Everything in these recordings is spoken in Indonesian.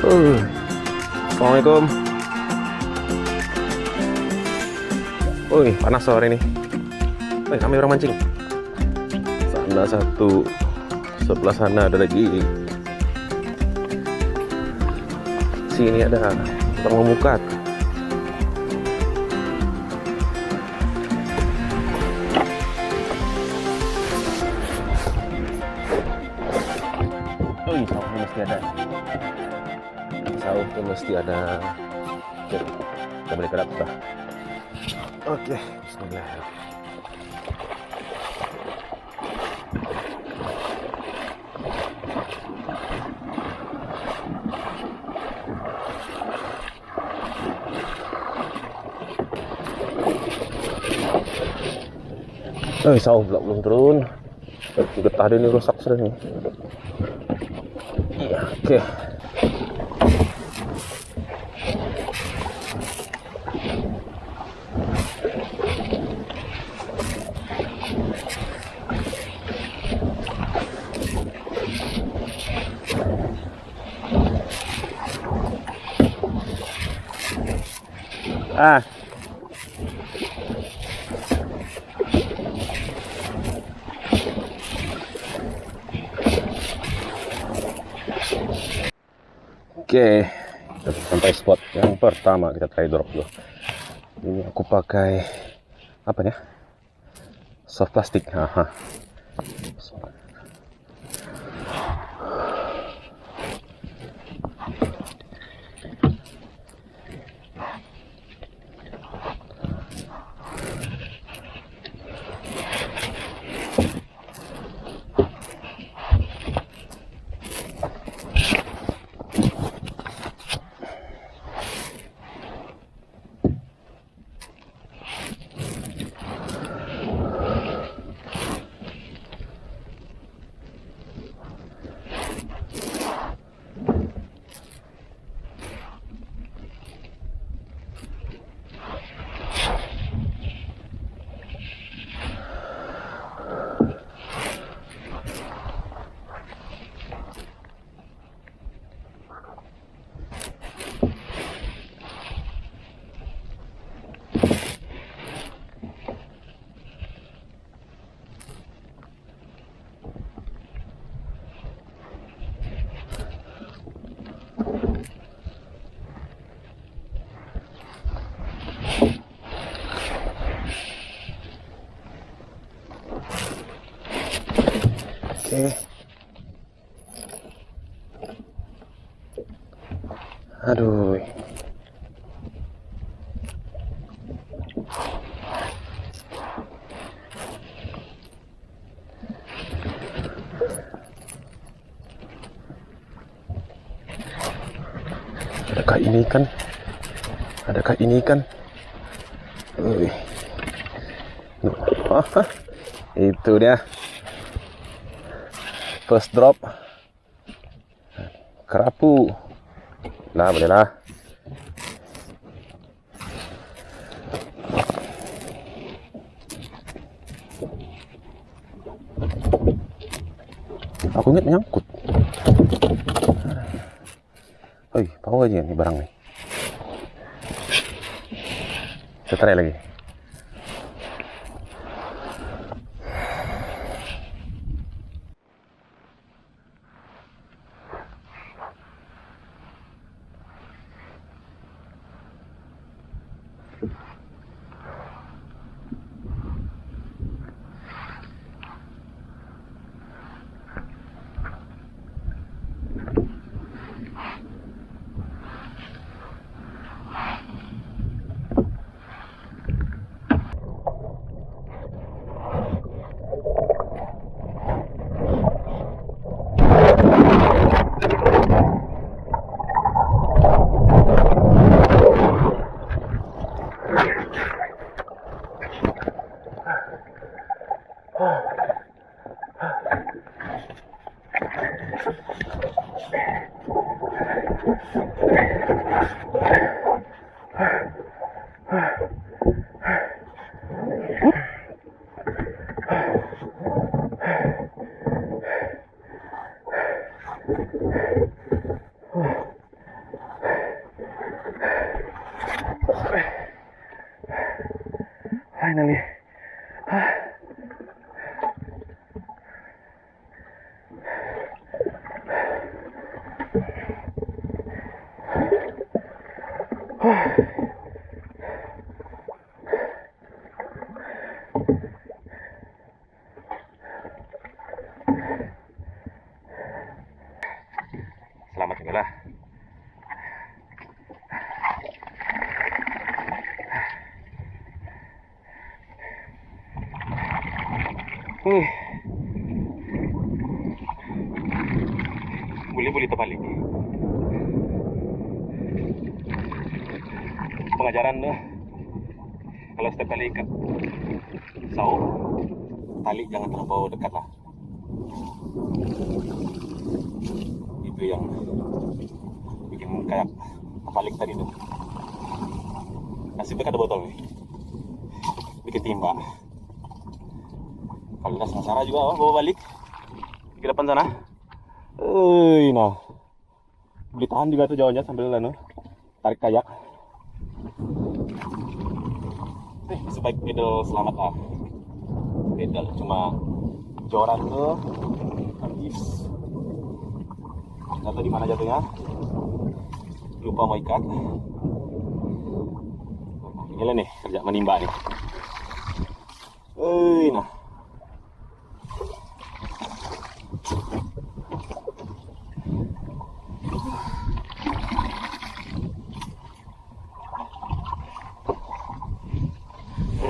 Assalamualaikum. Wih, panas sore ini. Wih, kami orang mancing. Sana satu, sebelah sana ada lagi. Sini ada orang memukat. Wih, sausnya mesti ada. Sausnya mesti ada. Oke, kita balik ke atas. Oke, bismillah. Saus belum turun. Getah ini rusak sudah nih. Iya, oke. Oke, sampai spot yang pertama. Kita try drop dulu. Ini aku pakai apa ya? Soft plastik. Aha. Oke. Aduh. Adakah ini ikan? Adakah ini ikan? Itu dia. First drop. Kerapu. Nah, boleh lah. Aku ingat nyangkut. Tahu aja nih barang nih. Saya try lagi. Selamat juga lah. Boleh terbalik. Pengajaran tuh, kalau setiap kali ikat sauk, tali jangan terlalu dekat lah. Itu yang bikin kayak terbalik tadi tuh. Nasib dekat ada botol nih, bikin timba. Kalau udah sengsara juga, bawa balik ke depan sana. Nah, boleh tahan juga tuh jauhnya sambil tarik kayak. Sebaik pedal selamat lah. Pedal cuma Joran tuh habis. Nggak tahu di mana jatuhnya. Lupa mau ikat. Ini nih kerja menimba nih. Nah.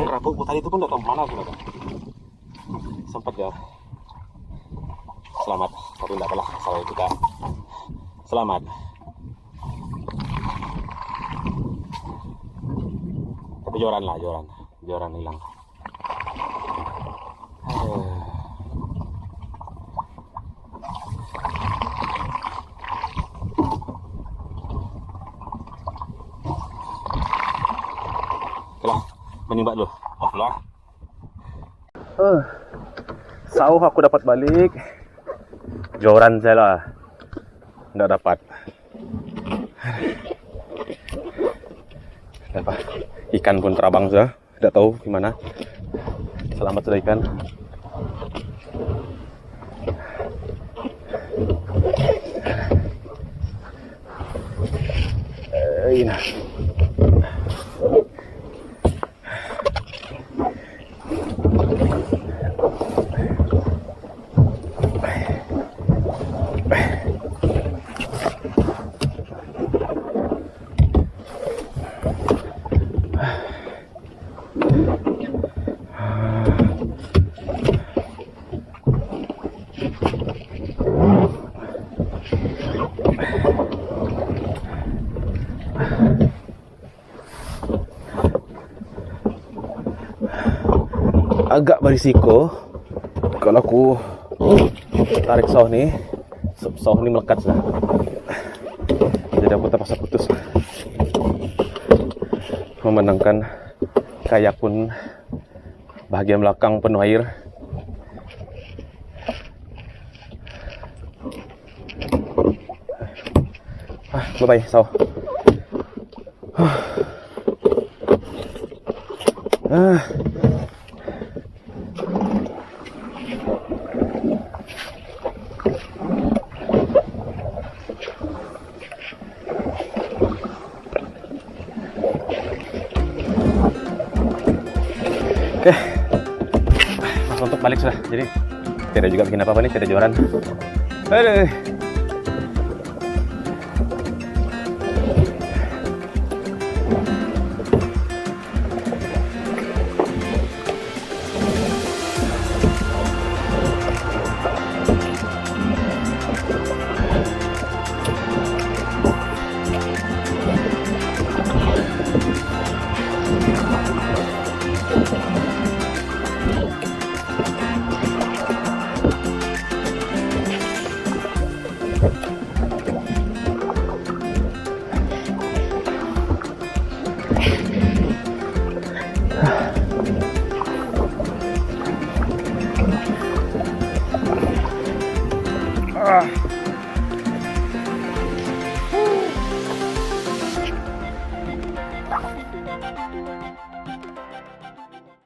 Rapuh tadi itu pun udah tahu mana sudah. Sempat ya. Selamat, tapi enggak kalah kalau kita selamat. Tapi Joran lah, Joran hilang. Oke, menimba dulu. Off lah. Sauh aku dapat balik. Joran saya lah. Nggak dapat. Dapat. Ikan pun terabang sudah. Tidak tahu gimana. Selamat sudah ikan. Nah. Agak berisiko kalau aku tarik sauh nih, sauh ini melekat sudah. Jadi aku terpaksa putus. Memenangkan kayak pun bagian belakang penuh air. Bye-bye sauh. Oke, mas untuk balik sudah. Jadi tidak juga bikin apa-apa nih, tidak Joran. Aduh.